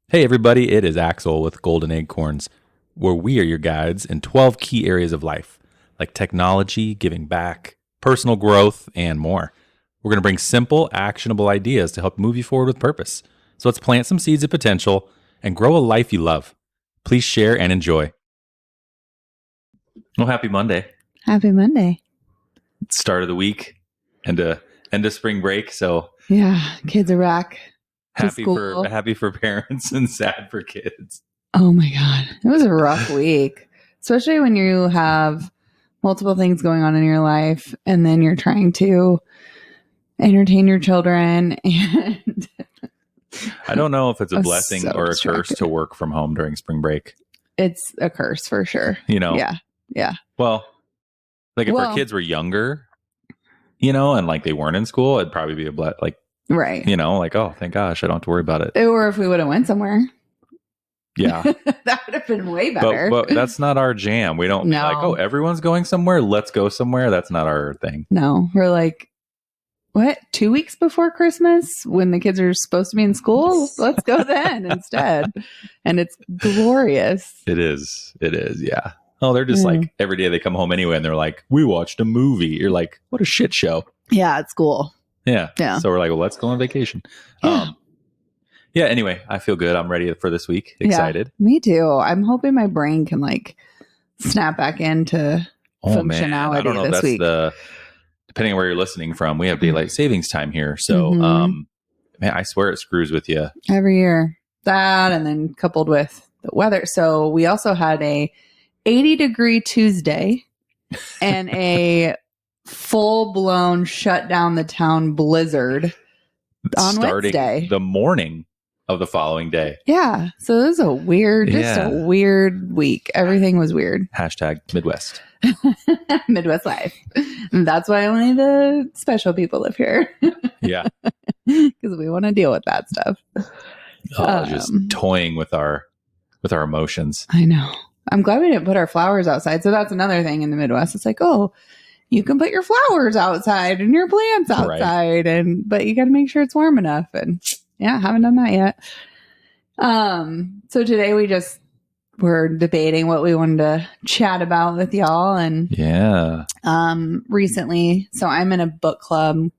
Hey everybody, it is Axel with Golden Acorns, where we are your guides in 12 key areas of life, like technology, giving back, personal growth, and more. We're going to bring simple, actionable ideas to help move you forward with purpose. So let's plant some seeds of potential and grow a life you love. Please share and enjoy. Well, happy Monday. Happy Monday. Start of the week and end of spring break. So yeah, kids are back. Happy for parents and sad for kids. Oh my God. It was a rough week, especially when you have multiple things going on in your life and then you're trying to entertain your children. And I don't know if it's a blessing or a curse to work from home during spring break. It's a curse for sure. Yeah. Well, like if our kids were younger, and like they weren't in school, it'd probably be a right. Oh, thank gosh, I don't have to worry about it. Or if we would have went somewhere. Yeah. That would have been way better. But that's not our jam. We don't like, oh, everyone's going somewhere. Let's go somewhere. That's not our thing. No, we're like, what? 2 weeks before Christmas when the kids are supposed to be in school? Let's go then instead. And it's glorious. It is. Yeah. Oh, they're just like every day they come home anyway and they're like, we watched a movie. You're like, what a shit show. Yeah, it's cool. Yeah. So we're like, well, let's go on vacation. Anyway, I feel good. I'm ready for this week. Excited. Yeah, me too. I'm hoping my brain can snap back into functionality I don't know this if that's week. Depending on where you're listening from, we have daylight savings time here. So, man, I swear it screws with you. Every year. That and then coupled with the weather. So we also had a 80-degree Tuesday and a full-blown shut down the town blizzard on Wednesday. The morning of the following day. Yeah. So it was a weird week. Everything was weird. Hashtag Midwest. Midwest life. That's why only the special people live here. Yeah. Because we want to deal with that stuff. Just toying with our emotions. I know. I'm glad we didn't put our flowers outside. So that's another thing in the Midwest. It's like, oh, you can put your flowers outside and your plants outside, right. But you got to make sure it's warm enough. And haven't done that yet. So today we're debating what we wanted to chat about with y'all. And recently, so I'm in a book club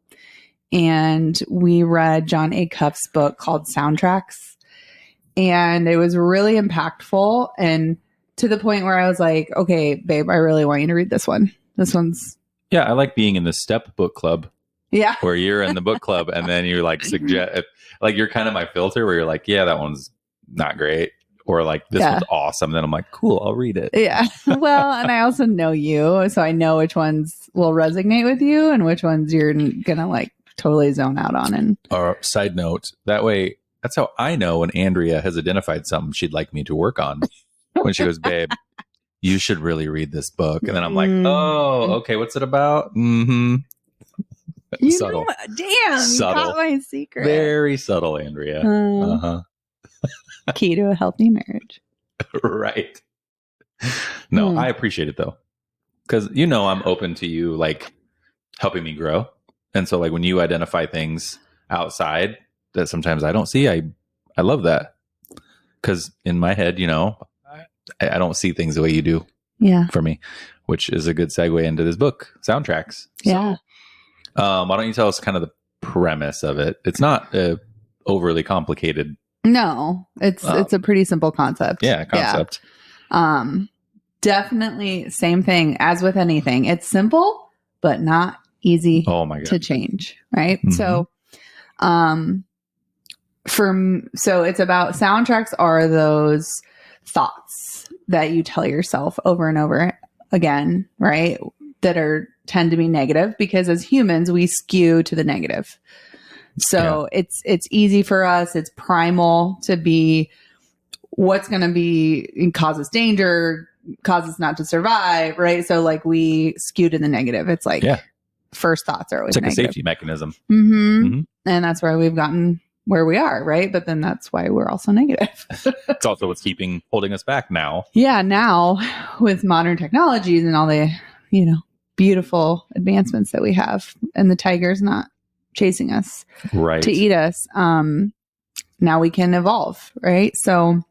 and we read Jon Acuff's book called Soundtracks. And it was really impactful. And to the point where I was like, okay, babe, I really want you to read this one. This one's. Yeah, I like being in the step book club. Yeah. Where you're in the book club and then you suggest, you're kind of my filter where you're like, yeah, that one's not great. Or this one's awesome. Then I'm like, cool, I'll read it. Yeah. Well, and I also know you. So I know which ones will resonate with you and which ones you're going to totally zone out on. And side note, that way, that's how I know when Andrea has identified something she'd like me to work on. When she goes, babe, you should really read this book. And then I'm like, oh, okay, what's it about? Mm-hmm. Subtle. Damn, subtle. You got my secret. Very subtle, Andrea. Key to a healthy marriage. Right. No, I appreciate it though. Because I'm open to you helping me grow. And so when you identify things outside that sometimes I don't see, I love that. Because in my head, I don't see things the way you do. Yeah. For me, which is a good segue into this book, Soundtracks. Yeah. So, why don't you tell us kind of the premise of it? It's not overly complicated. No, it's a pretty simple concept. Yeah, concept. Yeah. Definitely same thing as with anything. It's simple, but not easy to change. Right. Mm-hmm. So, so it's about soundtracks are those thoughts that you tell yourself over and over again, right? That tend to be negative because as humans, we skew to the negative. So it's easy for us. It's primal to be what's going to be cause us danger, cause us not to survive. Right. So we skew to the negative. It's first thoughts are always it's negative. A safety mechanism. Mm-hmm. Mm-hmm. And that's why we've gotten where we are, right? But then that's why we're also negative. It's also what's holding us back now. Yeah, now with modern technologies and all the, beautiful advancements that we have, and the tiger's not chasing us to eat us. now we can evolve, right? So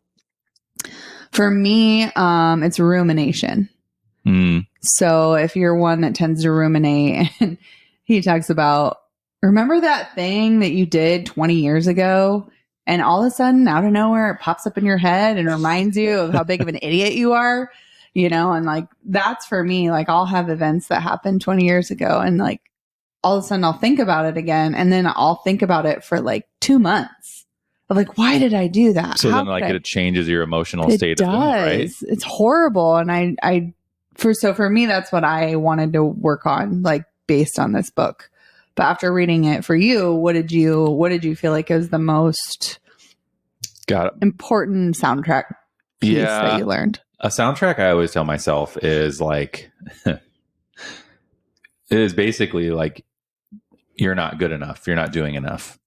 for me, it's rumination. So if you're one that tends to ruminate, and he talks about, remember that thing that you did 20 years ago, and all of a sudden out of nowhere it pops up in your head and reminds you of how big of an idiot you are, and like, that's for me. Like, I'll have events that happened 20 years ago, and like all of a sudden I'll think about it again, and then I'll think about it for like 2 months of like, why did I do that? So then like it changes your emotional state. It does. Right? It's horrible. And for me, that's what I wanted to work on, like based on this book. But after reading it for you, what did you feel like is the most important soundtrack piece that you learned? A soundtrack, I always tell myself, is like, it is basically like, you're not good enough. You're not doing enough.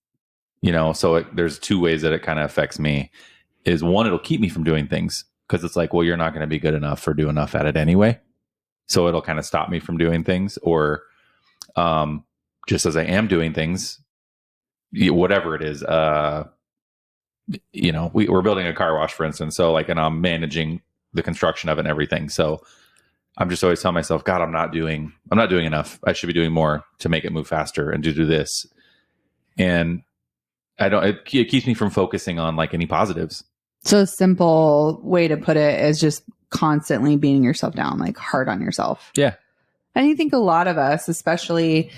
So there's two ways that it kind of affects me. Is one, it'll keep me from doing things because it's like, well, you're not going to be good enough or do enough at it anyway. So it'll kind of stop me from doing things, or just as I am doing things, whatever it is, we're building a car wash, for instance. So like, and I'm managing the construction of it and everything. So I'm just always telling myself, God, I'm not doing enough. I should be doing more to make it move faster and to do this. And it keeps me from focusing on like any positives. So a simple way to put it is just constantly beating yourself down, like hard on yourself. Yeah. And I think a lot of us, especially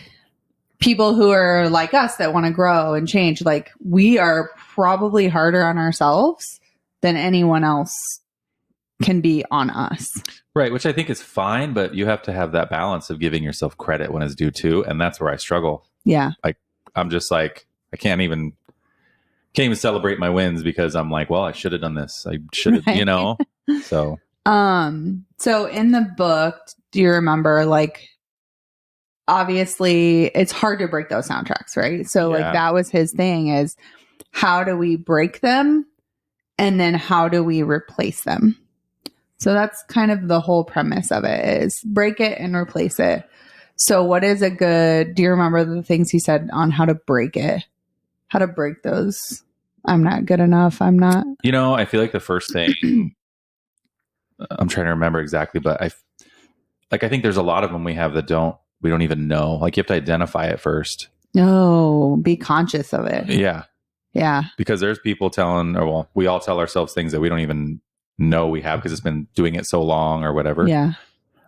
people who are like us that want to grow and change, like we are probably harder on ourselves than anyone else can be on us. Right. Which I think is fine, but you have to have that balance of giving yourself credit when it's due too. And that's where I struggle. Yeah. Like, I'm just like, I can't even celebrate my wins because I'm like, well, I should have done this. I should have, Right. So. So in the book, do you remember, like, obviously it's hard to break those soundtracks, right? So like that was his thing, is how do we break them? And then how do we replace them? So that's kind of the whole premise of it, is break it and replace it. So what is do you remember the things he said on how to break it? How to break those? I'm not good enough. I'm not. I feel like the first thing, I'm trying to remember exactly, but I think there's a lot of them we have that we don't even know. Like, you have to identify it first. No, be conscious of it. Yeah. Yeah. Because there's people we all tell ourselves things that we don't even know we have because it's been doing it so long or whatever. Yeah.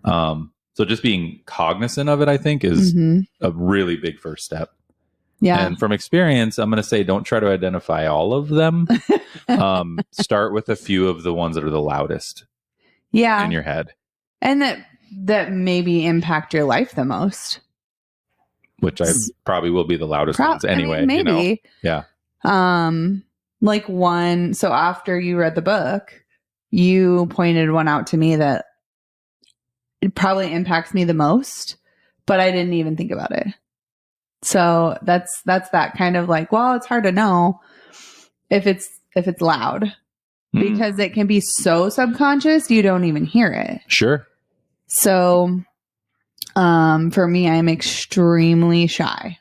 So just being cognizant of it, I think, is a really big first step. Yeah. And from experience, I'm going to say, don't try to identify all of them. Start with a few of the ones that are the loudest. Yeah. In your head. And that maybe impact your life the most. Which I probably will be the loudest ones anyway. I mean, maybe. Yeah. Like one, so after you read the book, you pointed one out to me that it probably impacts me the most, but I didn't even think about it. So that's that kind of like, well, it's hard to know if it's loud because it can be so subconscious you don't even hear it. Sure. So for me, I'm extremely shy.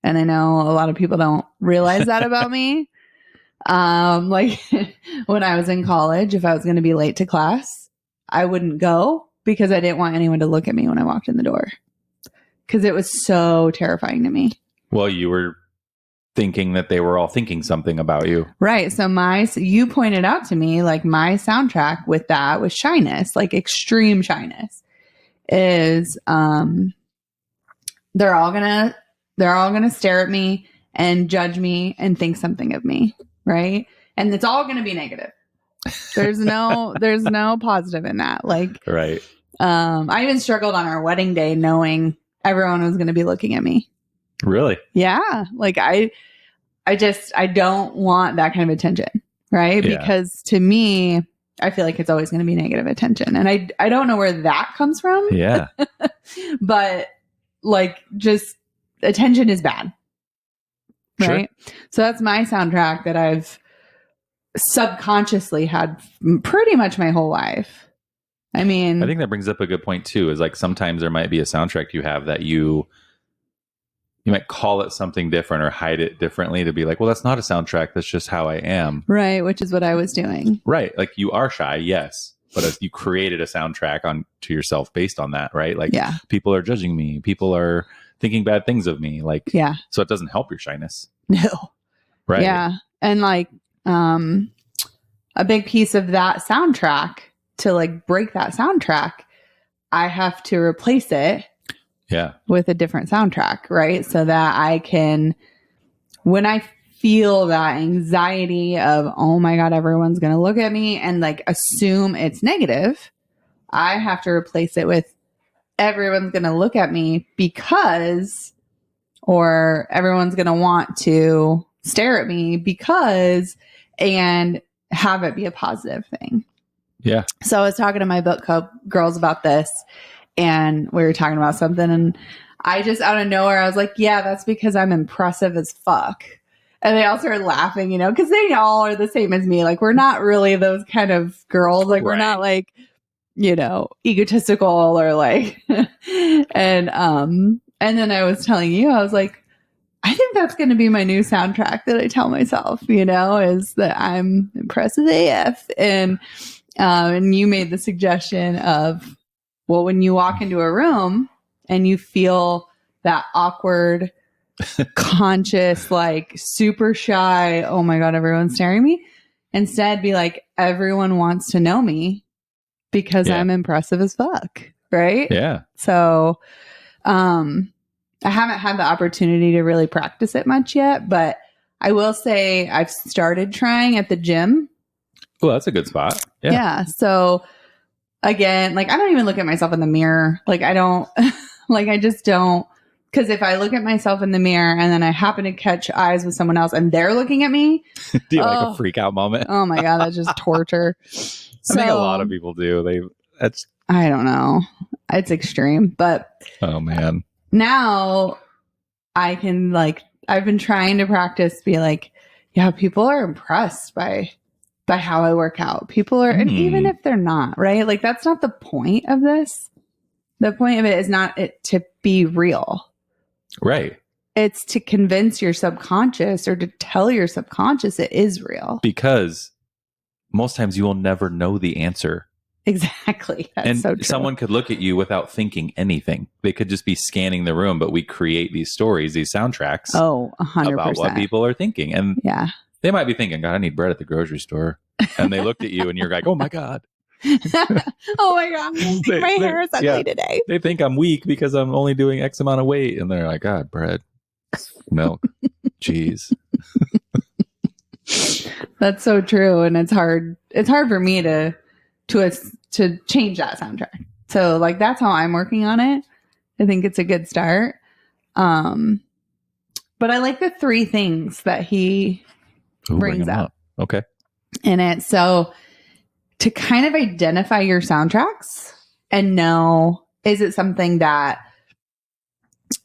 And I know a lot of people don't realize that about me. Like when I was in college, if I was going to be late to class, I wouldn't go because I didn't want anyone to look at me when I walked in the door. Because it was so terrifying to me. Well, you were thinking that they were all thinking something about you. Right. So you pointed out to me, like, my soundtrack with that was shyness, like extreme shyness, is they're all gonna stare at me and judge me and think something of me. Right. And it's all gonna be negative. There's no positive in that. Like, right. I even struggled on our wedding day knowing everyone was going to be looking at me. Really? Yeah. Like I don't want that kind of attention. Right. Yeah. Because to me, I feel like it's always going to be negative attention. And I don't know where that comes from. Yeah. But like, just attention is bad. Right. Sure. So that's my soundtrack that I've subconsciously had pretty much my whole life. I mean, I think that brings up a good point too, is like sometimes there might be a soundtrack you have that you you might call it something different or hide it differently to be like, well, that's not a soundtrack. That's just how I am. Right. Which is what I was doing. Right. Like you are shy. Yes. But as you created a soundtrack on to yourself based on that, right? Like people are judging me. People are thinking bad things of me. Like, so it doesn't help your shyness. No. Right. Yeah. And like, a big piece of that soundtrack to like break that soundtrack, I have to replace it with a different soundtrack, right? So that I can, when I feel that anxiety of, oh my God, everyone's going to look at me and like assume it's negative, I have to replace it with everyone's going to look at me because, or everyone's going to want to stare at me because, and have it be a positive thing. Yeah. So I was talking to my book club girls about this, and we were talking about something, and I just out of nowhere, I was like, yeah, that's because I'm impressive as fuck. And they all started laughing, you know, because they all are the same as me. Like, we're not really those kind of girls. Like, we're not like, you know, egotistical or like, and then I was telling you, I was like, I think that's going to be my new soundtrack that I tell myself, you know, is that I'm impressive AF. And you made the suggestion of, well, when you walk into a room and you feel that awkward, conscious, like super shy, oh my God, everyone's staring at me. Instead, be like, everyone wants to know me because I'm impressive as fuck. Right. Yeah. So, I haven't had the opportunity to really practice it much yet, but I will say I've started trying at the gym. Well, that's a good spot. Yeah. So again, like I don't even look at myself in the mirror. Like I don't, like I just don't, because if I look at myself in the mirror and then I happen to catch eyes with someone else and they're looking at me. Do you like a freak out moment? Oh my God, that's just torture. I think a lot of people do. I don't know. It's extreme, but. Oh man. Now I can like, I've been trying to practice, be like, yeah, people are impressed by how I work out. People are, and even if they're not, right? Like that's not the point of this. The point of it is not it to be real. Right. It's to convince your subconscious or to tell your subconscious it is real. Because most times you will never know the answer. Exactly. That's and so true. Someone could look at you without thinking anything. They could just be scanning the room, but we create these stories, these soundtracks. Oh, 100%. About what people are thinking. And they might be thinking, God, I need bread at the grocery store. And they looked at you and you're like, oh my God. Oh my God. My hair is ugly today. They think I'm weak because I'm only doing X amount of weight. And they're like, God, bread, milk, cheese. That's so true. And it's hard for me to change that soundtrack. So like, that's how I'm working on it. I think it's a good start. But I like the 3 things that he brings up. Okay. In it. So to kind of identify your soundtracks and know, is it something that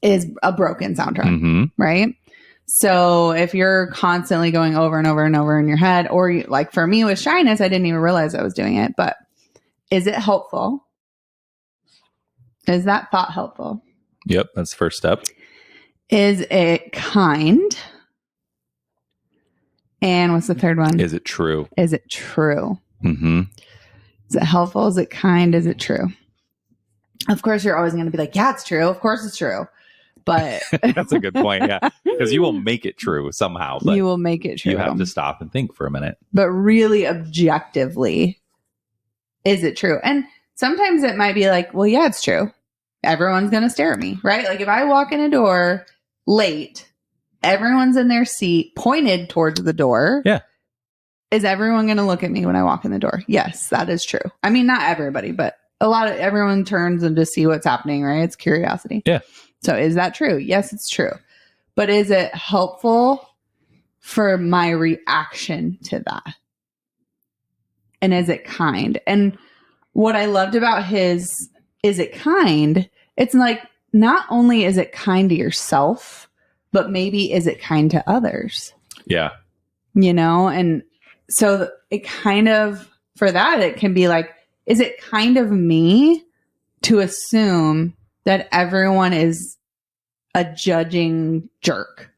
is a broken soundtrack, right? So if you're constantly going over and over and over in your head, or like for me with shyness, I didn't even realize I was doing it, but is it helpful? Is that thought helpful? Yep. That's the first step. Is it kind? And what's the third one? Is it true? Is it true? Mm-hmm. Is it helpful? Is it kind? Is it true? Of course, you're always going to be like, yeah, it's true. Of course it's true. But that's a good point. Yeah. Because you will make it true somehow. But you will make it true. You have to stop and think for a minute. But really objectively, is it true? And sometimes it might be like, well, yeah, it's true. Everyone's going to stare at me, right? Like if I walk in a door late, everyone's in their seat pointed towards the door. Yeah. Is everyone going to look at me when I walk in the door? Yes, that is true. I mean, not everybody, but everyone turns and to see what's happening, right? It's curiosity. Yeah. So is that true? Yes, it's true. But is it helpful for my reaction to that? And is it kind? And what I loved about his, is it kind? It's like, not only is it kind to yourself, but maybe is it kind to others? Yeah. You know, and so it kind of, for that, it can be like, is it kind of me to assume that everyone is a judging jerk.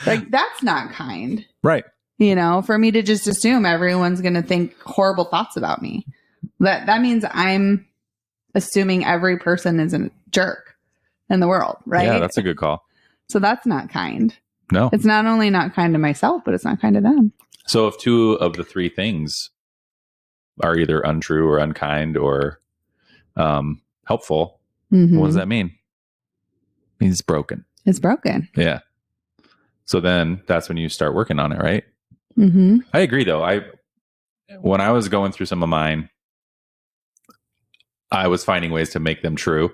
Like, that's not kind. Right. You know, for me to just assume everyone's going to think horrible thoughts about me. That means I'm assuming every person is a jerk in the world, right? Yeah, that's a good call. So that's not kind. No. It's not only not kind to myself, but it's not kind to them. So if two of the three things are either untrue or unkind or helpful, what does that mean? It means it's broken. It's broken. Yeah. So then that's when you start working on it, right? Mm-hmm. I agree, though. When I was going through some of mine, I was finding ways to make them true.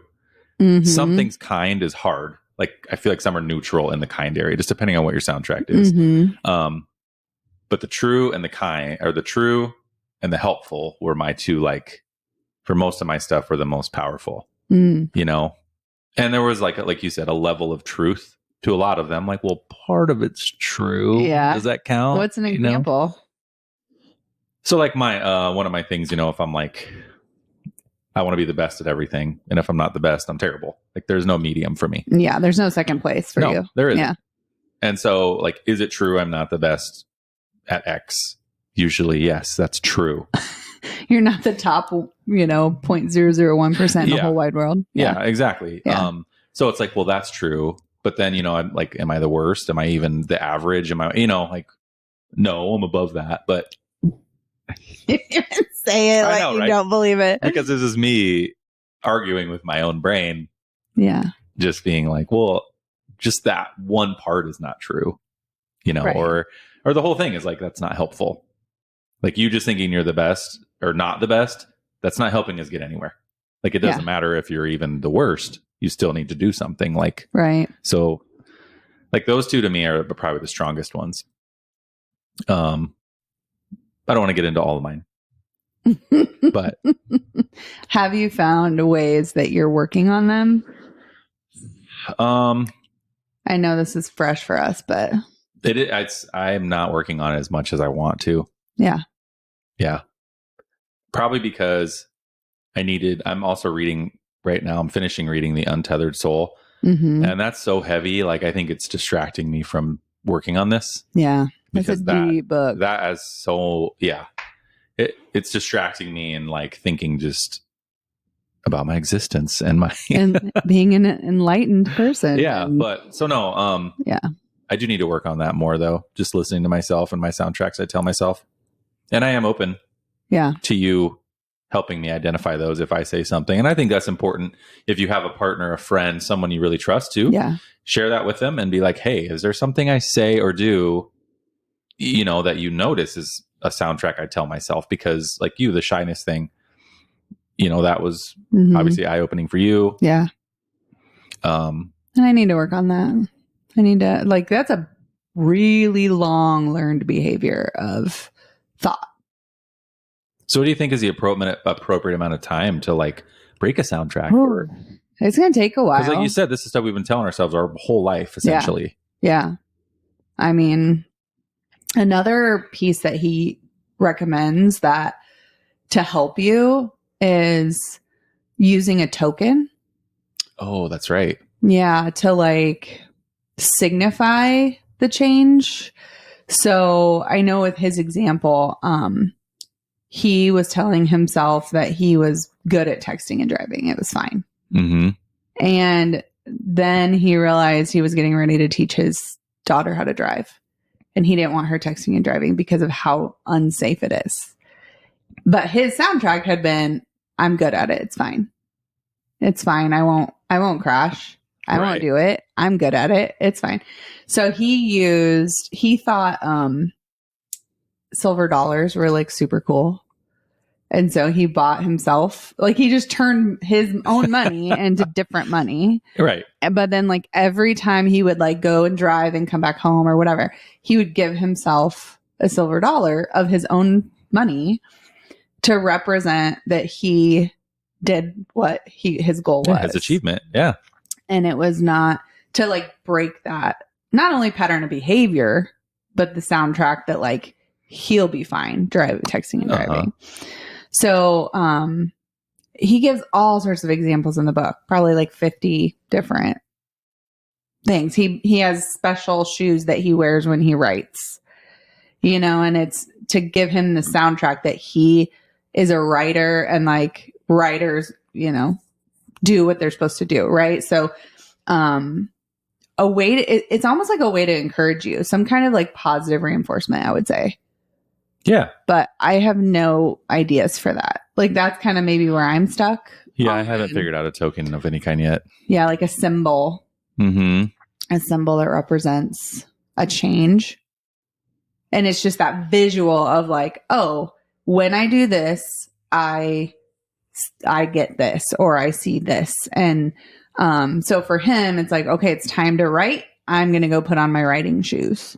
Mm-hmm. Something's kind is hard. Like, I feel like some are neutral in the kind area, just depending on what your soundtrack is. Mm-hmm. But the true and the kind, or the true and the helpful, were my two, like, for most of my stuff, were the most powerful. You know? And there was, like you said, a level of truth to a lot of them. Like, well, part of it's true. Yeah. Does that count? What's an example? So, like, my one of my things, you know, if I'm like, I want to be the best at everything, and if I'm not the best, I'm terrible. Like, there's no medium for me. Yeah, there's no second place for you. There isn't. Yeah. And so, like, is it true I'm not the best at X? Usually, yes, that's true. You're not the top, 0.001% in the whole wide world. Yeah, exactly. Yeah. So it's like, well, that's true. But then, I'm like, am I the worst? Am I even the average? Am I, like, no, I'm above that. But You even say it I like know, you right? don't believe it. Because this is me arguing with my own brain. Yeah. Just being like, well, just that one part is not true, Right. or the whole thing is like, that's not helpful. Like, you just thinking you're the best or not the best, that's not helping us get anywhere. Like, it doesn't matter if you're even the worst, you still need to do something. Like, right. So, like, those two to me are probably the strongest ones. I don't want to get into all of mine, but have you found ways that you're working on them? I know this is fresh for us, but I'm not working on it as much as I want to. Yeah. Probably because I'm also reading right now. I'm finishing reading The Untethered Soul. Mm-hmm. And that's so heavy. Like, I think it's distracting me from working on this. Yeah. Because it's a deep book. That is so, it's distracting me and, like, thinking just about my existence and my and being an enlightened person. But so no, I do need to work on that more, though. Just listening to myself and my soundtracks, I tell myself, and I am open to you helping me identify those if I say something. And I think that's important. If you have a partner, a friend, someone you really trust to share that with them and be like, hey, is there something I say or do, that you notice is a soundtrack I tell myself? Because, like you, the shyness thing, that was obviously eye-opening for you. Yeah. And I need to work on that. I need to, like, that's a really long learned behavior of thought. So what do you think is the appropriate amount of time to, like, break a soundtrack? It's going to take a while. Because, like you said, this is stuff we've been telling ourselves our whole life, essentially. Yeah. I mean, another piece that he recommends that to help you is using a token. Oh, that's right. Yeah. To, like, signify the change. So I know with his example, he was telling himself that he was good at texting and driving. It was fine. Mm-hmm. And then he realized he was getting ready to teach his daughter how to drive. And he didn't want her texting and driving because of how unsafe it is. But his soundtrack had been, I'm good at it. It's fine. It's fine. I won't crash. I won't do it. I'm good at it. It's fine. So he thought silver dollars were, like, super cool. And so he bought himself, like, he just turned his own money into different money. Right. But then, like, every time he would, like, go and drive and come back home or whatever, he would give himself a silver dollar of his own money to represent that he did what his goal was. His achievement. Yeah. And it was not to, like, break that, not only pattern of behavior, but the soundtrack that, like, he'll be fine texting and driving. So, he gives all sorts of examples in the book, probably like 50 different things. He has special shoes that he wears when he writes, and it's to give him the soundtrack that he is a writer, and like writers, do what they're supposed to do. Right. So, it's almost like a way to encourage you, some kind of like positive reinforcement, I would say. Yeah. But I have no ideas for that. Like that's kind of maybe where I'm stuck. Yeah. I haven't figured out a token of any kind yet. Yeah. Like a symbol. Mm-hmm. A symbol that represents a change. And it's just that visual of like, oh, when I do this, I get this, or I see this. And so for him, it's like, okay, it's time to write. I'm going to go put on my writing shoes.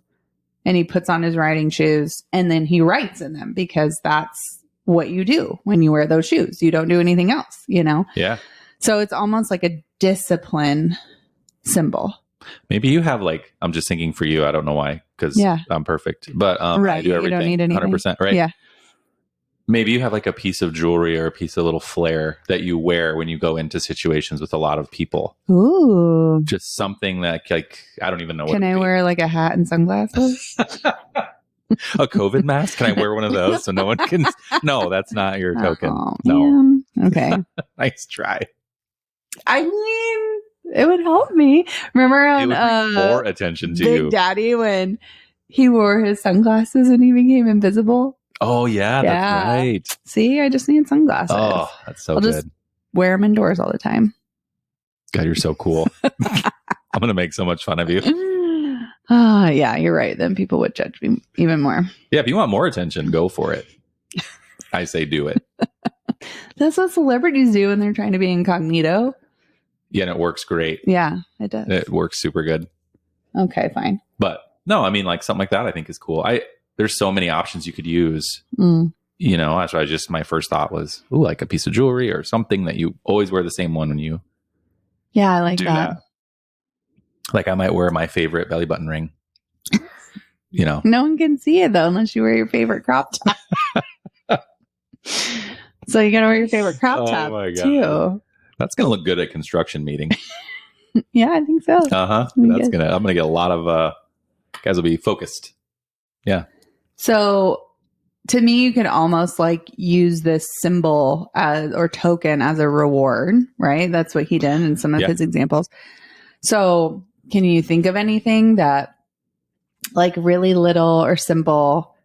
And he puts on his writing shoes and then he writes in them, because that's what you do when you wear those shoes. You don't do anything else, Yeah. So it's almost like a discipline symbol. Maybe you have like, I'm just thinking for you, I don't know why, because I'm perfect, but right. I do everything. You don't need anything. 100%, right? Yeah. Maybe you have like a piece of jewelry or a piece of little flair that you wear when you go into situations with a lot of people. Ooh. Just something that like, I don't even know. Can I wear like a hat and sunglasses? A COVID mask? Can I wear one of those so no one can? No, that's not your token. Oh, no. Man. Okay. Nice try. I mean, it would help me. Remember It would bring more attention to Big you. Daddy when he wore his sunglasses and he became invisible? Oh, yeah, that's right. See, I just need sunglasses. Oh, that's so I'll good. just wear them indoors all the time. God, you're so cool. I'm going to make so much fun of you. Yeah, you're right. Then people would judge me even more. Yeah, if you want more attention, go for it. I say do it. That's what celebrities do when they're trying to be incognito. Yeah, and it works great. Yeah, it does. It works super good. Okay, fine. But no, I mean, like something like that I think is cool. There's so many options you could use. That's why my first thought was, ooh, like a piece of jewelry or something that you always wear the same one when you I like that. Like I might wear my favorite belly button ring. No one can see it though unless you wear your favorite crop top. So you gotta wear your favorite crop top too. That's gonna look good at construction meeting. Yeah, I think so. I'm gonna get a lot of guys will be focused. Yeah. So to me, you could almost like use this symbol or token as a reward, right? That's what he did in some of his examples. So can you think of anything that like really little or simple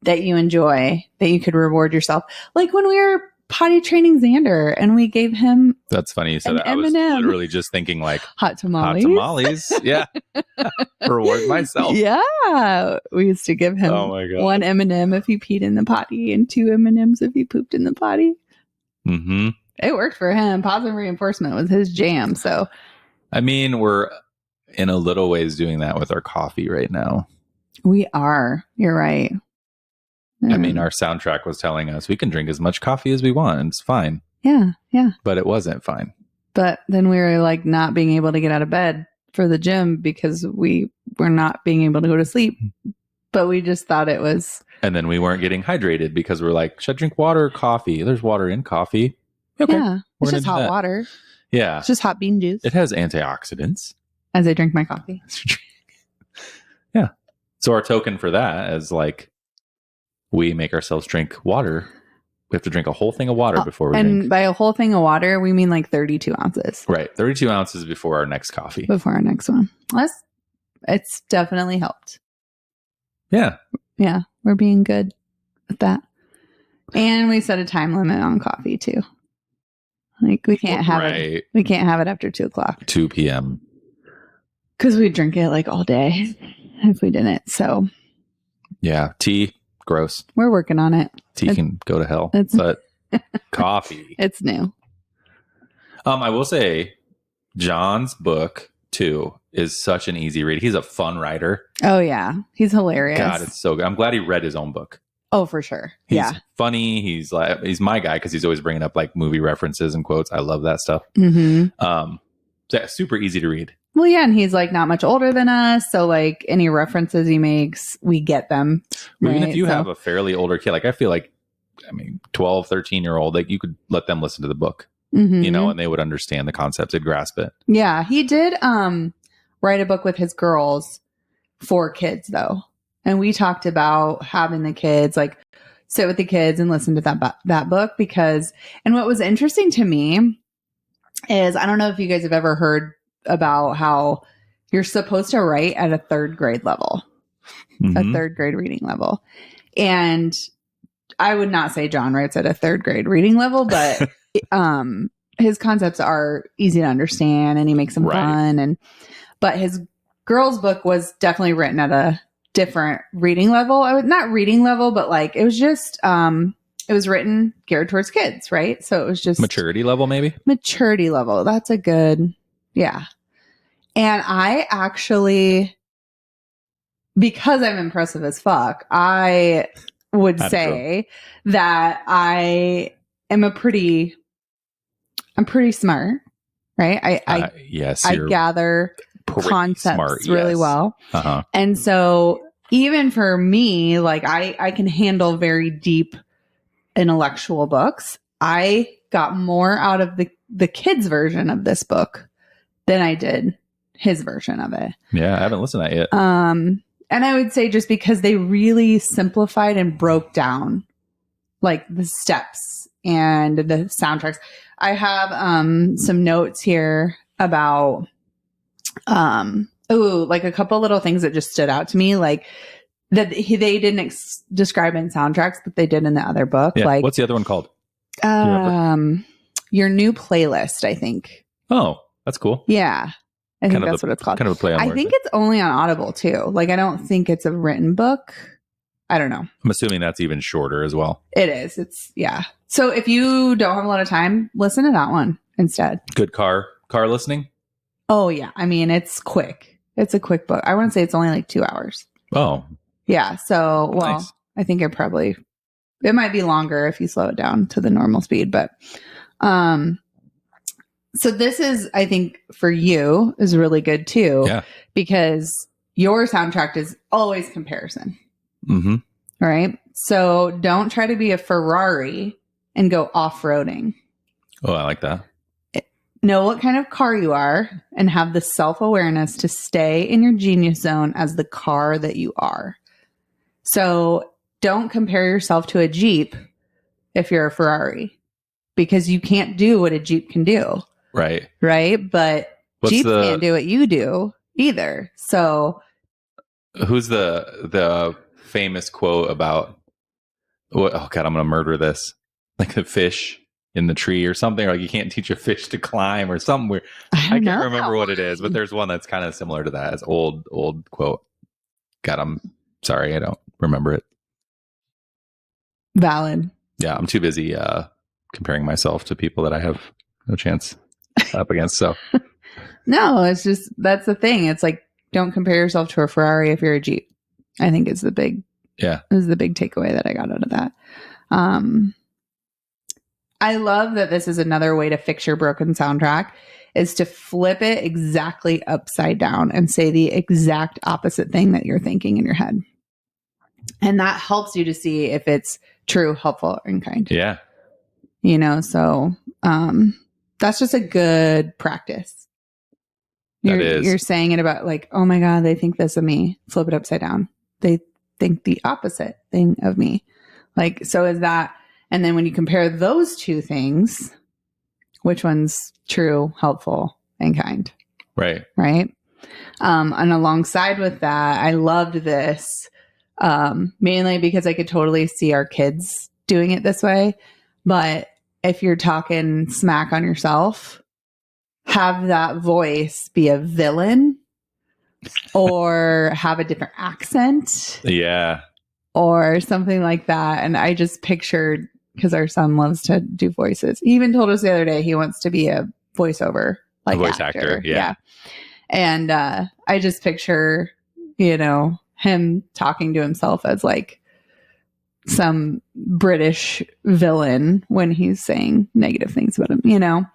that you enjoy that you could reward yourself? Like when we were potty training Xander and we gave him That's funny you said that. I was literally just thinking like hot tamales. Hot tamales. Yeah. Reward myself. Yeah. We used to give him one M&M if he peed in the potty and 2 M&Ms if he pooped in the potty. Mm-hmm. It worked for him. Positive reinforcement was his jam. So I mean, we're in a little ways doing that with our coffee right now. We are. You're right. I mean, our soundtrack was telling us we can drink as much coffee as we want and it's fine. Yeah. Yeah. But it wasn't fine. But then we were like not being able to get out of bed for the gym because we were not being able to go to sleep. But we just thought it was. And then we weren't getting hydrated because we're like, should I drink water or coffee? There's water in coffee. Okay. Yeah. It's just hot water. Yeah. It's just hot bean juice. It has antioxidants. As I drink my coffee. Yeah. So our token for that is like, we make ourselves drink water. We have to drink a whole thing of water before we drink. And by a whole thing of water, we mean like 32 ounces. Right. 32 ounces before our next coffee. Before our next one. It's definitely helped. Yeah. Yeah. We're being good with that. And we set a time limit on coffee too. Like we can't have it. We can't have it after 2:00. 2 p.m. Because we drink it like all day if we didn't. So. Yeah. Tea. Gross. We're working on it. Tea can go to hell. But coffee. It's new. I will say Jon's book too is such an easy read. He's a fun writer. Oh yeah. He's hilarious. God, it's so good. I'm glad he read his own book. Oh, for sure. He's funny. He's my guy because he's always bringing up like movie references and quotes. I love that stuff. Mm-hmm. Super easy to read. Well, yeah, and he's like not much older than us, so like any references he makes, we get them. Right? Even if you have a fairly older kid, like I feel like, 12, 13-year-old, like you could let them listen to the book, and they would understand the concepts, they'd grasp it. Yeah, he did. write a book with his girls for kids though. And we talked about having the kids like sit with the kids and listen to that book because, and what was interesting to me is, I don't know if you guys have ever heard about how you're supposed to write at a third grade level, a third grade reading level. And I would not say Jon writes at a third grade reading level, but his concepts are easy to understand and he makes them fun. But his girls' book was definitely written at a different reading level. Not reading level, but like it was just it was written geared towards kids, right? So it was just maturity level, maybe? Maturity level. That's a good, yeah. And I actually, because I'm impressive as fuck, I would say that I'm pretty smart, right? I gather concepts really well. And so even for me, like I can handle very deep intellectual books. I got more out of the kids version of this book than I did his version of it. Yeah, I haven't listened to that yet. And I would say just because they really simplified and broke down like the steps and the soundtracks. I have some notes here about like a couple little things that just stood out to me, like that they didn't describe in soundtracks, but they did in the other book. Yeah. Like, what's the other one called? Your New Playlist, I think. Oh, that's cool. Yeah. I think that's what it's called. Kind of a play on I think it's only on Audible too. Like, I don't think it's a written book. I don't know. I'm assuming that's even shorter as well. It is. Yeah. So if you don't have a lot of time, listen to that one instead. Good car listening? Oh, yeah. I mean, it's quick. It's a quick book. I want to say it's only like 2 hours. Oh. Yeah. So, well, nice. I think it might be longer if you slow it down to the normal speed. But, so this is, I think for you is really good too. Yeah. Because your soundtrack is always comparison. Mm-hmm. Right. So don't try to be a Ferrari and go off-roading. Oh, I like that. Know what kind of car you are and have the self-awareness to stay in your genius zone as the car that you are. So don't compare yourself to a Jeep if you're a Ferrari because you can't do what a Jeep can do. Right. Right. But Jeep can't do what you do either. So who's the famous quote about, oh God, I'm going to murder this. Like the fish in the tree or something, or like you can't teach a fish to climb or something where I can't remember what it is, but there's one that's kind of similar to that. It's old quote. God, I'm sorry. I don't remember it. Valid. Yeah. I'm too busy comparing myself to people that I have no chance up against. So no, it's just, that's the thing. It's like, don't compare yourself to a Ferrari if you're a Jeep. I think is the big takeaway that I got out of that. I love that this is another way to fix your broken soundtrack is to flip it exactly upside down and say the exact opposite thing that you're thinking in your head. And that helps you to see if it's true, helpful, and kind. Yeah. So that's just a good practice. You're saying it about like, oh my God, they think this of me. Flip it upside down. They think the opposite thing of me. Like, so is that, and then when you compare those two things, which one's true, helpful, and kind? Right. Right. And alongside with that, I loved this mainly because I could totally see our kids doing it this way. But if you're talking smack on yourself, have that voice be a villain or have a different accent. Yeah. Or something like that. And I just pictured, because our son loves to do voices. He even told us the other day he wants to be a voiceover, like a voice actor. Yeah. And I just picture, him talking to himself as like some British villain when he's saying negative things about him,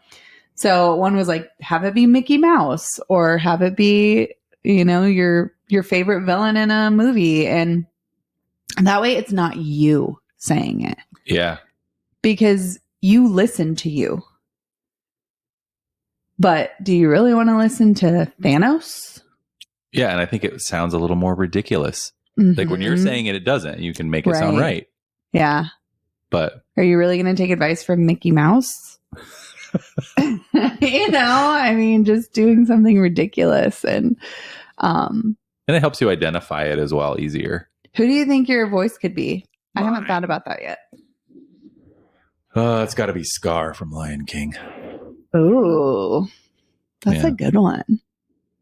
So one was like, have it be Mickey Mouse or have it be, your favorite villain in a movie. And that way it's not you saying it. Yeah. Because you listen to you. But do you really want to listen to Thanos? Yeah, and I think it sounds a little more ridiculous. Like when you're Mhm. saying it, it doesn't. You can make it sound right. Yeah. But Are you really going to take advice from Mickey Mouse? I mean, just doing something ridiculous. And it helps you identify it as well easier. who do you think your voice could be? I haven't Mine. thought about that yet. It's got to be Scar from Lion King. Ooh, that's Yeah. a good one.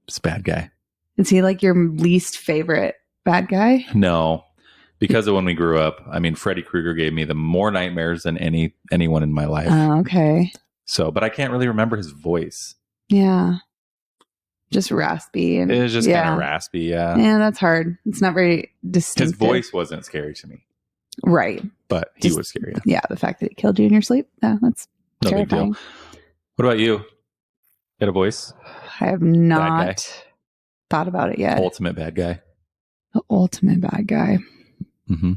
It's a bad guy. Is he like your least favorite bad guy? No, because of when we grew up. I mean, Freddy Krueger gave me the more nightmares than anyone in my life. Oh, okay. So, but I can't really remember his voice. Yeah. Just raspy. And, It was just kind of raspy, yeah. Yeah, that's hard. It's not very distinctive. His voice wasn't scary to me. Right. But he was scary. Yeah, the fact that he killed you in your sleep. Yeah, that's no terrifying. big deal. What about you? Got a voice? I have not thought about it yet. Ultimate bad guy. The ultimate bad guy. Mm-hmm.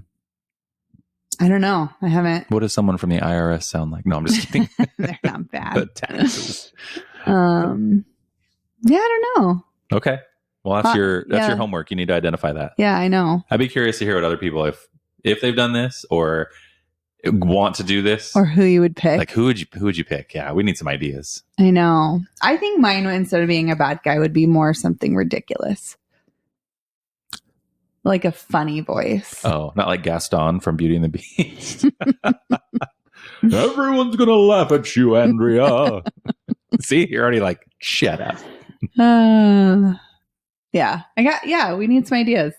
I don't know. I haven't. What does someone from the IRS sound like? No, I'm just kidding. They're not bad. The taxes. Yeah, I don't know. Okay. Well, that's your homework. You need to identify that. Yeah, I know. I'd be curious to hear what other people, if they've done this or want to do this, or who you would pick. Like who would you pick? Yeah, we need some ideas. I know. I think mine, instead of being a bad guy, would be more something ridiculous, like a funny voice. Oh, not like Gaston from Beauty and the Beast. Everyone's gonna laugh at you, Andrea. See, you're already like, shut up. Yeah, we need some ideas.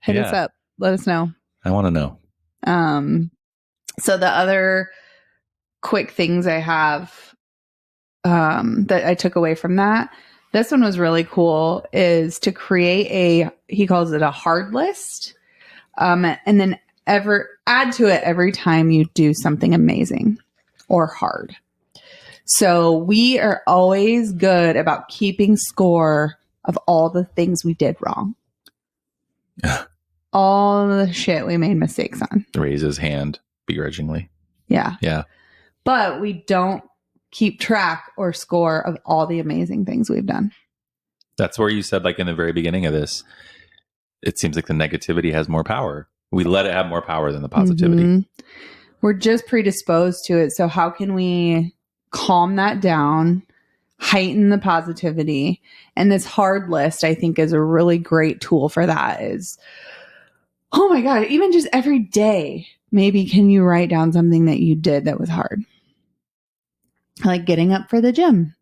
Hit us up. Let us know. I want to know. So the other quick things I have that I took away from that, this one was really cool, is to create he calls it a hard list, and then add to it every time you do something amazing or hard. So we are always good about keeping score of all the things we did wrong. All the shit we made mistakes on. Raise his hand begrudgingly. Yeah. Yeah. But we don't keep track or score of all the amazing things we've done. That's where you said, like in the very beginning of this, it seems like the negativity has more power. We let it have more power than the positivity. Mm-hmm. We're just predisposed to it. So how can we calm that down, heighten the positivity? And this hard list, I think, is a really great tool for that. Is, oh my God, even just every day, maybe can you write down something that you did that was hard? Like getting up for the gym.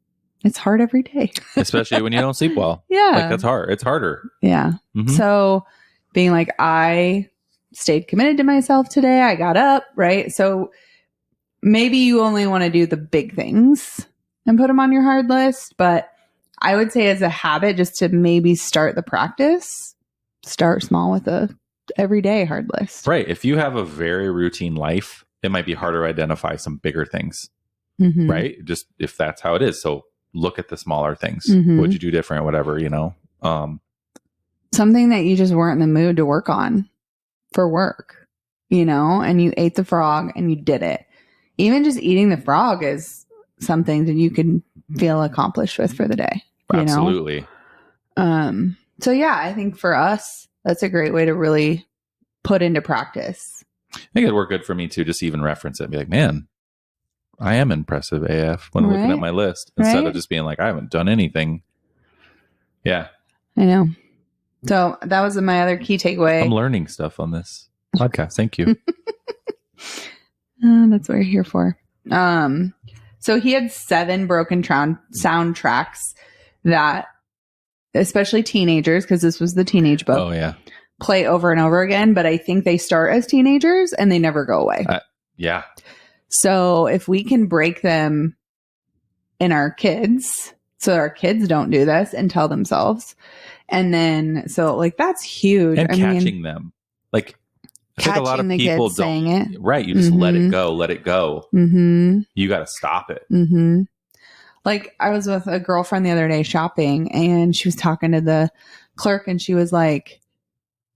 It's hard every day. Especially when you don't sleep well. Yeah. Like that's hard. It's harder. Yeah. Mm-hmm. So being like, I stayed committed to myself today. I got up, right? So maybe you only want to do the big things and put them on your hard list. But I would say as a habit, just to maybe start the practice, start small with a everyday hard list. Right. If you have a very routine life, it might be harder to identify some bigger things. Mm-hmm. Right. Just if that's how it is. So look at the smaller things. Mm-hmm. What'd you do different? Whatever, something that you just weren't in the mood to work on for work, and you ate the frog and you did it. Even just eating the frog is something that you can feel accomplished with for the day. Absolutely. So yeah, I think for us, that's a great way to really put into practice. I think it'd work good for me too, just even reference it and be like, man, I am impressive AF when I'm looking at my list instead of just being like, I haven't done anything. Yeah. I know. So that was my other key takeaway. I'm learning stuff on this podcast. Thank you. That's what we're here for. So he had 7 broken soundtracks that, especially teenagers, because this was the teenage book. Oh, yeah. Play over and over again, but I think they start as teenagers and they never go away. Yeah. So if we can break them in our kids, so our kids don't do this and tell themselves. And then, so like, that's huge. And catching them. Like, I think a lot of people don't. Saying it. Right. You just let it go. Let it go. Mm-hmm. You got to stop it. Mm-hmm. Like, I was with a girlfriend the other day shopping and she was talking to the clerk and she was like,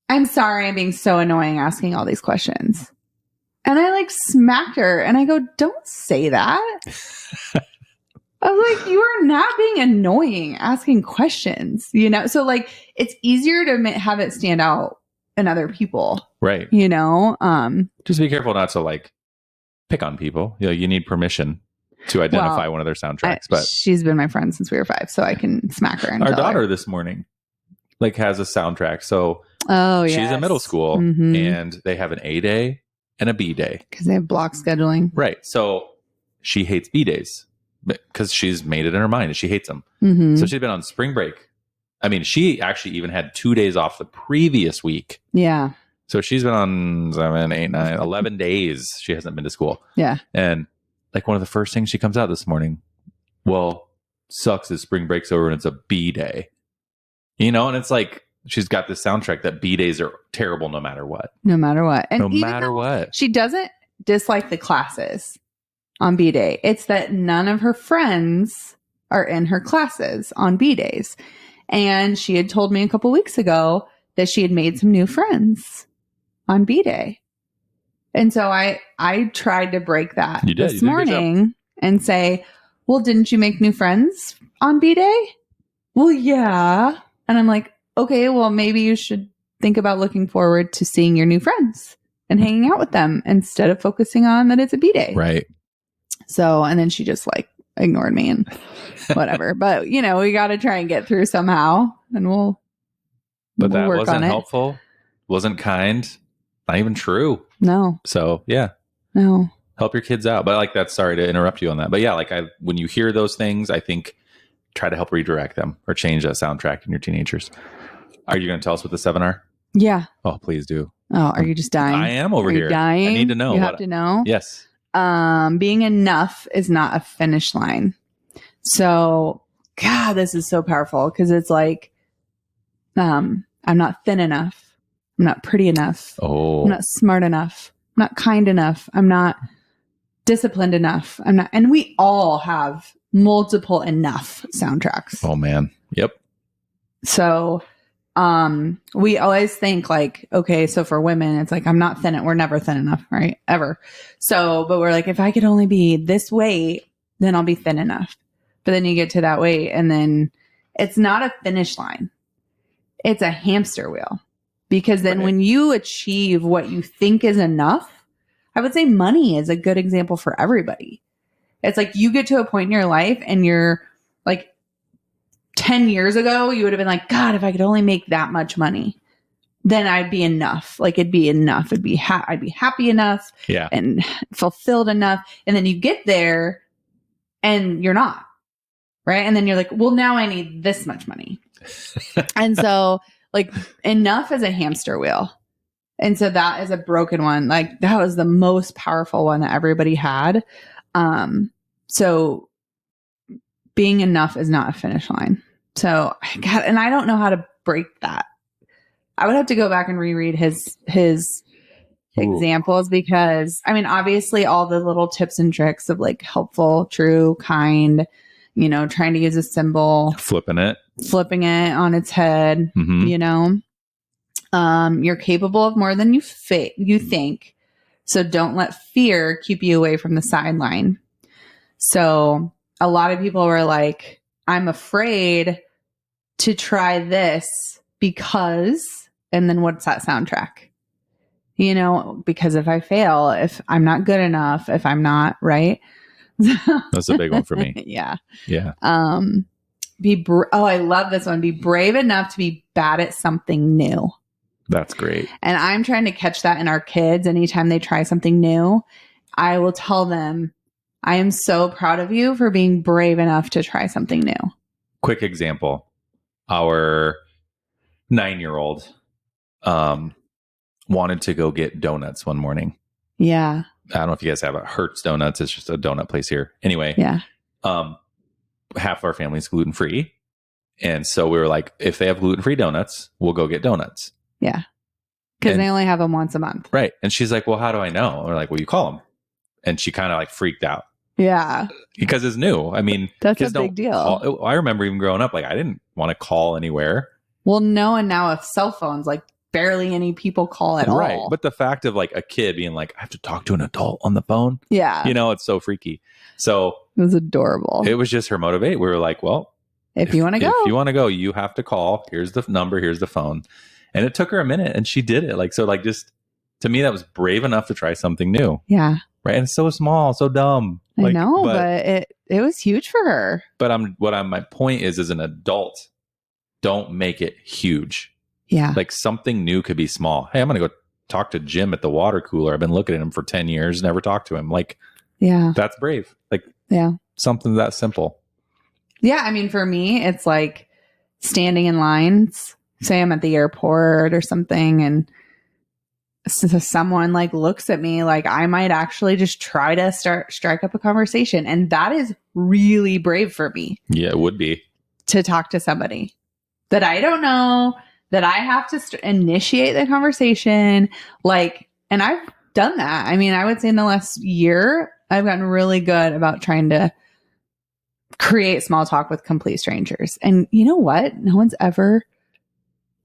I'm sorry, I'm being so annoying asking all these questions. And I like smacked her and I go, don't say that. I was like, you are not being annoying asking questions, you know? So like, it's easier to have it stand out in other people, Right. you know? Just be careful not to like pick on people. You know, you need permission to identify one of their soundtracks. But she's been my friend since we were 5, so I can smack her and our tell daughter her. this morning like has a soundtrack. So she's in middle school and they have an A day and a B day. Because they have block scheduling. Right. So she hates B days because she's made it in her mind and she hates them. So she's been on spring break. I mean, she actually even had 2 days off the previous week. Yeah. So she's been on 7, 8, 9, 11 days. She hasn't been to school. Yeah. And like one of the first things she comes out this morning, well, sucks is spring break's over and it's a B day. You know, and it's like she's got this soundtrack that B days are terrible no matter what. No matter what. And no matter what. She doesn't dislike the classes on B day. It's that none of her friends are in her classes on B days. And she had told me a couple weeks ago that she had made some new friends on B day. And so I tried to break that this morning and say, well, didn't you make new friends on B day? Well, yeah. And I'm like, okay, well, maybe you should think about looking forward to seeing your new friends and hanging out with them instead of focusing on that it's a B day. Right. So, and then she just like ignored me and whatever. But, you know, we got to try and get through somehow and we'll that work wasn't on it. Helpful, wasn't kind, not even true. No. So, yeah. No. Help your kids out. But like that's, sorry to interrupt you on that. But yeah, like when you hear those things, I think try to help redirect them or change that soundtrack in your teenagers. Are you going to tell us what the 7 are? Yeah. Oh, please do. Oh, are you just dying? I am over here. Dying? I need to know. You have to know? Yes. Being enough is not a finish line. So, God, this is so powerful because it's like, I'm not thin enough. I'm not pretty enough. Oh. I'm not smart enough. I'm not kind enough. I'm not disciplined enough. I'm not, and we all have multiple enough soundtracks. Oh man. Yep. So, we always think like, okay, so for women, it's like, I'm not thin. We're never thin enough, right? Ever. So, but we're like, if I could only be this weight, then I'll be thin enough. But then you get to that weight and then it's not a finish line. It's a hamster wheel because then when you achieve what you think is enough, I would say money is a good example for everybody. It's like you get to a point in your life and you're like 10 years ago, you would have been like, God, if I could only make that much money, then I'd be enough. Like it'd be enough. I'd be happy enough and fulfilled enough. And then you get there and you're not. Right. And then you're like, well, now I need this much money. And so like enough is a hamster wheel. And so that is a broken one. Like that was the most powerful one that everybody had. So being enough is not a finish line. So God, and I don't know how to break that. I would have to go back and reread his examples because I mean, obviously all the little tips and tricks of like helpful, true, kind, you know, trying to use a symbol, flipping it on its head, you know, you're capable of more than you think. So don't let fear keep you away from the sideline. So a lot of people were like, I'm afraid to try this because, and then what's that soundtrack? You know, because if I fail, if I'm not good enough, if I'm not right. That's a big one for me. Yeah. Yeah. I love this one. Be brave enough to be bad at something new. That's great. And I'm trying to catch that in our kids. Anytime they try something new, I will tell them, I am so proud of you for being brave enough to try something new. Quick example. Our 9-year-old wanted to go get donuts one morning. Yeah. I don't know if you guys have it. Hertz Donuts. It's just a donut place here. Anyway. Yeah. Half of our family is gluten-free. And so we were like, if they have gluten-free donuts, we'll go get donuts. Yeah. Because they only have them once a month. Right. And she's like, well, how do I know? We're like, well, you call them. And she kind of like freaked out. Yeah. Because it's new. I mean, that's a big deal. I remember even growing up, like I didn't want to call anywhere. Well, no. And now with cell phones, like barely any people call at all. Right. But the fact of like a kid being like, I have to talk to an adult on the phone. Yeah. You know, it's so freaky. So It was adorable. it was just her motivate. We were like, well, if you want to go. If you want to go, you have to call. Here's the number. Here's the phone. And it took her a minute and she did it. Like, so like just to me, that was brave enough to try something new. Yeah. Right. And it's so small, so dumb. I know, but it was huge for her. But my point is, as an adult, don't make it huge. Yeah. Like something new could be small. Hey, I'm going to go talk to Jim at the water cooler. I've been looking at him for 10 years, never talked to him. Like, yeah, that's brave. Like, yeah, something that simple. Yeah. I mean, for me, it's like standing in lines. Say I'm at the airport or something, and someone like looks at me, like I might actually just try to strike up a conversation. And that is really brave for me. Yeah, it would be. To talk to somebody that I don't know, that I have to initiate the conversation. Like, and I've done that. I mean, I would say in the last year, I've gotten really good about trying to create small talk with complete strangers. And you know what? No one's ever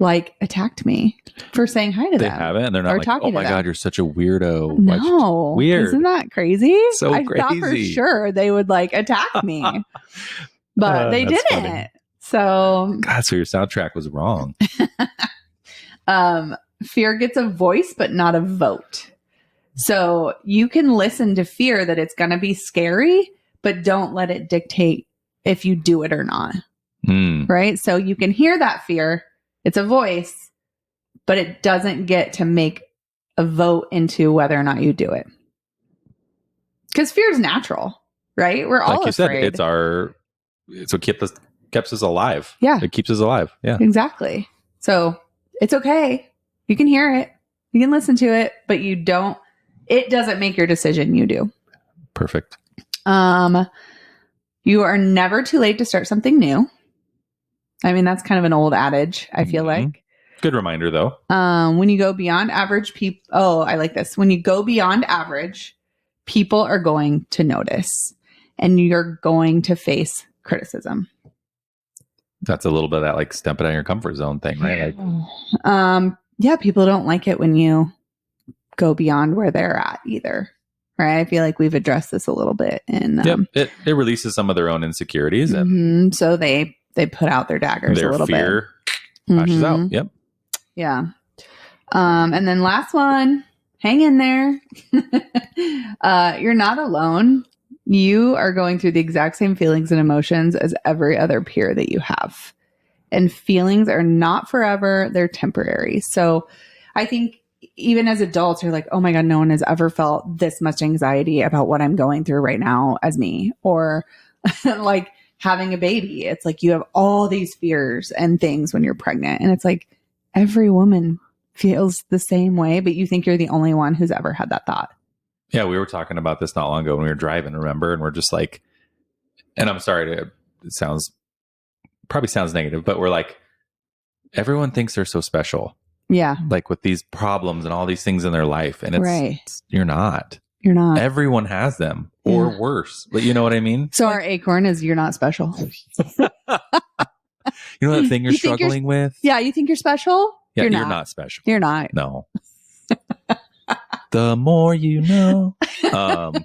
like attacked me for saying hi to them. They haven't. And they're not like, oh my God, you're such a weirdo. No. Weird. Isn't that crazy? So I crazy. thought for sure they would like attack me, but they didn't. Funny. So God, so your soundtrack was wrong. Fear gets a voice, but not a vote. So you can listen to fear that it's going to be scary, but don't let it dictate if you do it or not. Right? So you can hear that fear. It's a voice, but it doesn't get to make a vote into whether or not you do it. Because fear is natural, right? We're all like you afraid. said, it's what keeps us alive. Yeah. It keeps us alive. Yeah. Exactly. So it's okay. You can hear it. You can listen to it, but it doesn't make your decision. You do. Perfect. You are never too late to start something new. I mean, that's kind of an old adage, I feel like. Good reminder, though. When you go beyond average people, I like this. When you go beyond average, people are going to notice and you're going to face criticism. That's a little bit of that like stepping out of your comfort zone thing, right? Like, yeah, people don't like it when you go beyond where they're at either. Right. I feel like we've addressed this a little bit. And it releases some of their own insecurities. And so they put out their daggers a little bit. Their fear lashes out. Yep. Yeah. And then last one, hang in there. You're not alone. You are going through the exact same feelings and emotions as every other peer that you have. And feelings are not forever. They're temporary. So I think even as adults, you're like, oh my God, no one has ever felt this much anxiety about what I'm going through right now as me. Or like having a baby. It's like you have all these fears and things when you're pregnant. And it's like every woman feels the same way, but you think you're the only one who's ever had that thought. Yeah, we were talking about this not long ago when we were driving, remember? And we're just like, and I'm sorry it probably sounds negative, but we're like, everyone thinks they're so special. Yeah. Like with these problems and all these things in their life. And you're not. You're not. Everyone has them or worse. But you know what I mean? So our acorn is you're not special. You know that thing you're struggling with? Yeah, you think you're special? Yeah, you're not special. You're not. No. The more you know. That's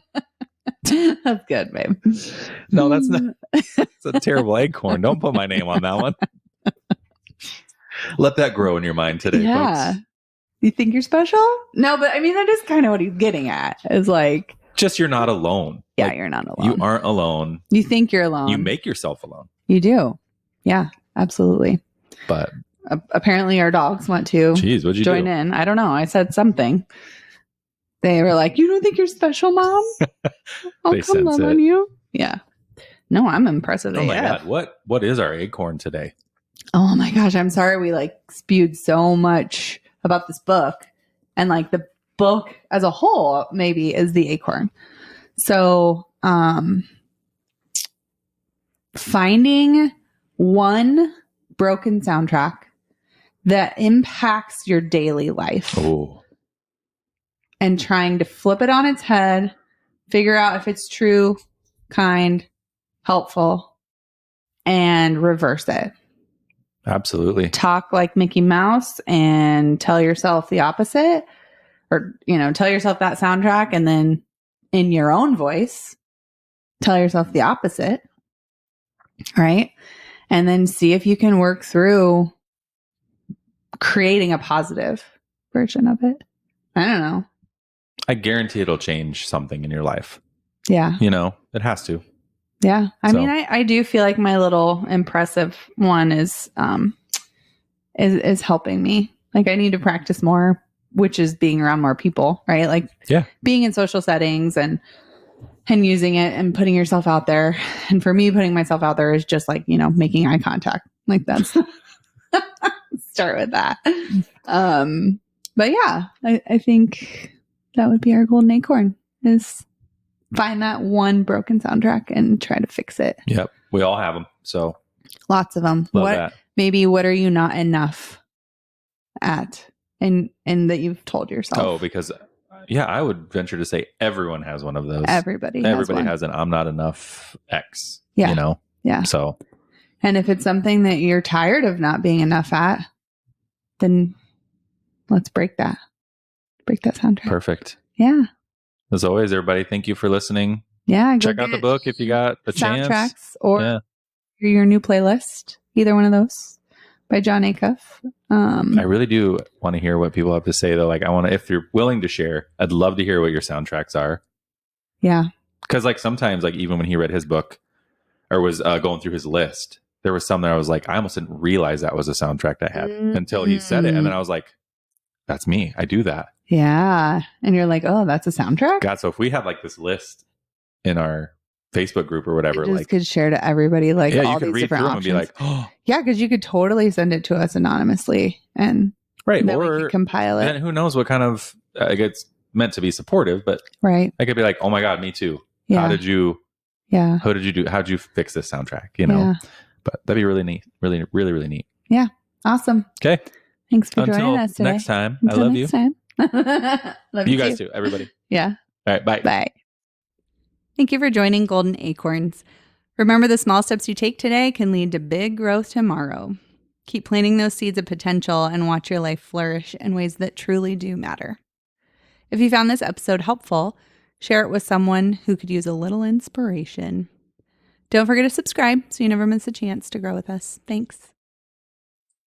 good, babe. No, that's not. It's a terrible acorn. Don't put my name on that one. Let that grow in your mind today, folks. You think you're special? No, but I mean, that is kind of what he's getting at. Is like, just you're not alone. Yeah, like, you're not alone. You aren't alone. You think you're alone. You make yourself alone. You do. Yeah, absolutely. But apparently our dogs want to what'd you join do? in. I don't know. I said something. They were like, you don't think you're special, Mom? I'll come love on you. Yeah. No, I'm impressed. Oh my God. What is our acorn today? Oh my gosh. I'm sorry we like spewed so much about this book, and like the book as a whole maybe is the acorn. So finding one broken soundtrack that impacts your daily life. Oh. And trying to flip it on its head, figure out if it's true, kind, helpful, and reverse it. Absolutely. talk like Mickey Mouse and tell yourself the opposite, or, tell yourself that soundtrack, and then in your own voice, tell yourself the opposite. Right. And then see if you can work through creating a positive version of it. I don't know. I guarantee it'll change something in your life. Yeah. It has to. Yeah. I mean, I do feel like my little impressive one is helping me. Like, I need to practice more, which is being around more people, right? Like, being in social settings and using it and putting yourself out there. And for me, putting myself out there is just like, making eye contact. Like, that's start with that. But yeah, I think that would be our golden acorn, is find that one broken soundtrack and try to fix it. Yep. We all have them. So lots of them. Love that. Maybe what are you not enough at? And that you've told yourself. Oh, because I would venture to say everyone has one of those. Everybody has an I'm not enough X. Yeah. Yeah. So, and if it's something that you're tired of not being enough at, then let's break that soundtrack. Perfect. Yeah. As always, everybody, thank you for lining. Yeah. Check out the book if you got a chance. Soundtracks or your new playlist. Either one of those by Jon Acuff. I really do want to hear what people have to say, though. Like, if you're willing to share, I'd love to hear what your soundtracks are. Yeah. Because like sometimes, like even when he read his book or was going through his list, there was some that I was like, I almost didn't realize that was a soundtrack I had until he said it. And then I was like, that's me. I do that. Yeah. And you're like, oh, that's a soundtrack? God, so if we had like this list in our Facebook group or whatever, you just could share to everybody, like, all you could these read different through options. them and be like, oh. Yeah, because you could totally send it to us anonymously, and right, then or we could compile it. And who knows what kind of it's meant to be supportive, but right, I could be like, oh my God, me too. Yeah. How did you? Yeah. How did you do? How'd you fix this soundtrack? Yeah. But that'd be really neat. Really, really, really neat. Yeah. Awesome. Okay. Thanks for joining us today. Next time. Until I love next you. Time. Love you guys too. Everybody. Yeah. All right. Bye. Bye. Thank you for joining Golden Acorns. Remember, the small steps you take today can lead to big growth tomorrow. Keep planting those seeds of potential and watch your life flourish in ways that truly do matter. If you found this episode helpful, share it with someone who could use a little inspiration. Don't forget to subscribe so you never miss a chance to grow with us. Thanks.